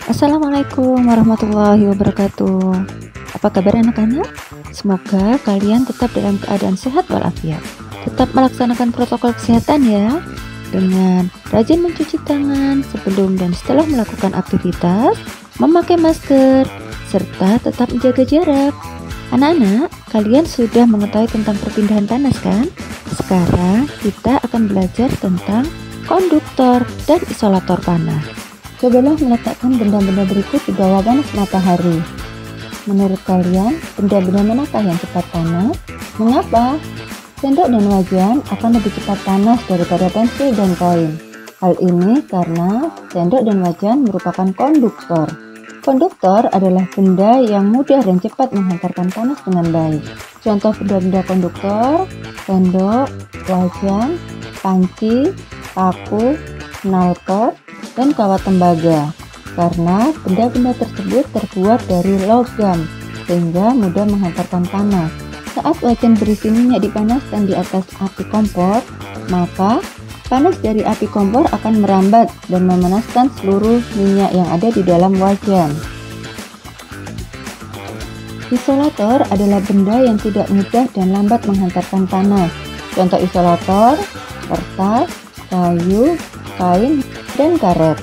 Assalamualaikum warahmatullahi wabarakatuh. Apa kabar anak-anak? Semoga kalian tetap dalam keadaan sehat walafiat. Tetap melaksanakan protokol kesehatan ya, dengan rajin mencuci tangan sebelum dan setelah melakukan aktivitas, memakai masker, serta tetap menjaga jarak. Anak-anak, kalian sudah mengetahui tentang perpindahan panas kan? Sekarang kita akan belajar tentang konduktor dan isolator panas. Cobalah meletakkan benda-benda berikut di bawah panas matahari. Menurut kalian, benda-benda manakah yang cepat panas? Mengapa? Sendok dan wajan akan lebih cepat panas daripada pensil dan koin. Hal ini karena sendok dan wajan merupakan konduktor. Konduktor adalah benda yang mudah dan cepat menghantarkan panas dengan baik. Contoh benda-benda konduktor: sendok, wajan, panci, paku, knalpot, dan kawat tembaga. Karena benda-benda tersebut terbuat dari logam sehingga mudah menghantarkan panas. Saat wajan berisi minyak dipanaskan di atas api kompor, maka panas dari api kompor akan merambat dan memanaskan seluruh minyak yang ada di dalam wajan. Isolator adalah benda yang tidak mudah dan lambat menghantarkan panas. Contoh isolator: kertas, kayu, kain, dan karet.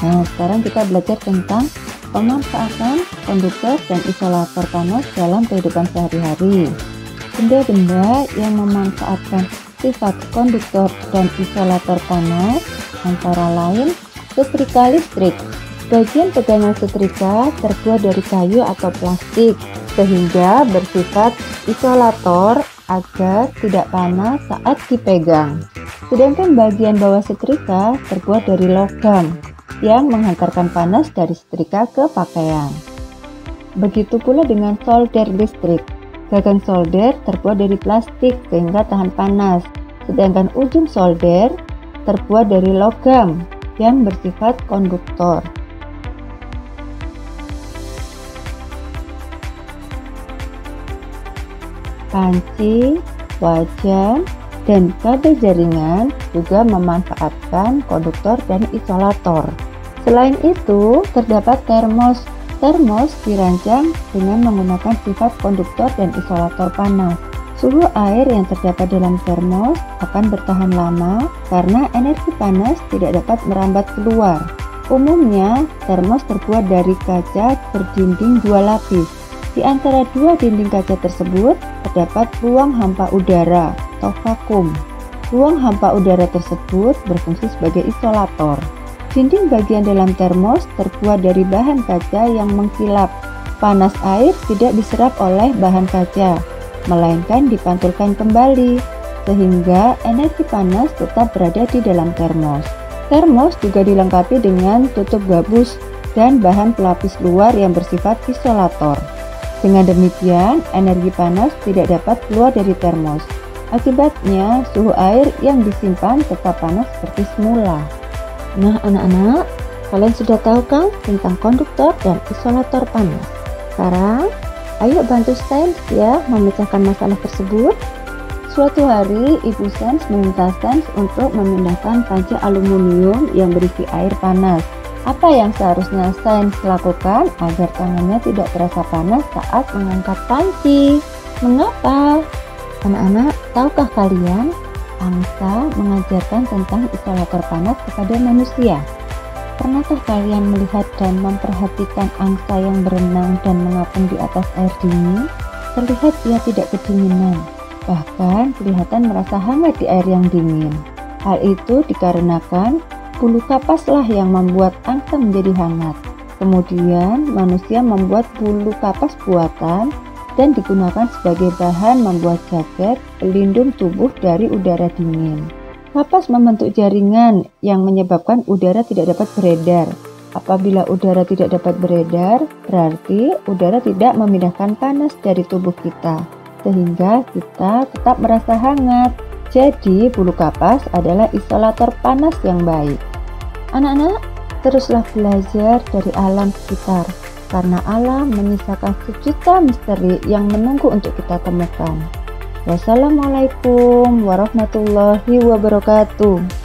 Nah, sekarang kita belajar tentang pemanfaatan konduktor dan isolator panas dalam kehidupan sehari-hari. Benda-benda yang memanfaatkan sifat konduktor dan isolator panas antara lain setrika listrik. Bagian pegangan setrika terbuat dari kayu atau plastik sehingga bersifat isolator agar tidak panas saat dipegang. Sedangkan bagian bawah setrika terbuat dari logam yang menghantarkan panas dari setrika ke pakaian. Begitu pula dengan solder listrik. Gagang solder terbuat dari plastik sehingga tahan panas, sedangkan ujung solder terbuat dari logam yang bersifat konduktor. Panci, wajan, dan kabel jaringan juga memanfaatkan konduktor dan isolator. Selain itu, terdapat termos. Termos dirancang dengan menggunakan sifat konduktor dan isolator panas. Suhu air yang terdapat dalam termos akan bertahan lama karena energi panas tidak dapat merambat keluar. Umumnya, termos terbuat dari kaca berdinding dua lapis. Di antara dua dinding kaca tersebut terdapat ruang hampa udara atau vakum. Ruang hampa udara tersebut berfungsi sebagai isolator. Dinding bagian dalam termos terbuat dari bahan kaca yang mengkilap. Panas air tidak diserap oleh bahan kaca, melainkan dipantulkan kembali, sehingga energi panas tetap berada di dalam termos. Termos juga dilengkapi dengan tutup gabus dan bahan pelapis luar yang bersifat isolator. Dengan demikian, energi panas tidak dapat keluar dari termos. Akibatnya, suhu air yang disimpan tetap panas seperti semula. Nah, anak-anak, kalian sudah tahu kan tentang konduktor dan isolator panas? Sekarang, ayo bantu Sains ya memecahkan masalah tersebut. Suatu hari, Ibu Sains meminta Sains untuk memindahkan panci aluminium yang berisi air panas. Apa yang seharusnya Sains lakukan agar tangannya tidak terasa panas saat mengangkat panci? Mengapa? Anak-anak, tahukah kalian angsa mengajarkan tentang isolator panas kepada manusia? Pernahkah kalian melihat dan memperhatikan angsa yang berenang dan mengapung di atas air dingin? Terlihat ia tidak kedinginan, bahkan kelihatan merasa hangat di air yang dingin. Hal itu dikarenakan bulu kapaslah yang membuat angsa menjadi hangat. Kemudian manusia membuat bulu kapas buatan dan digunakan sebagai bahan membuat jaket pelindung tubuh dari udara dingin. Kapas membentuk jaringan yang menyebabkan udara tidak dapat beredar. Apabila udara tidak dapat beredar, berarti udara tidak memindahkan panas dari tubuh kita, sehingga kita tetap merasa hangat. Jadi, bulu kapas adalah isolator panas yang baik. Anak-anak, teruslah belajar dari alam sekitar. karena Allah menyisakan sejuta misteri yang menunggu untuk kita temukan. Wassalamualaikum warahmatullahi wabarakatuh.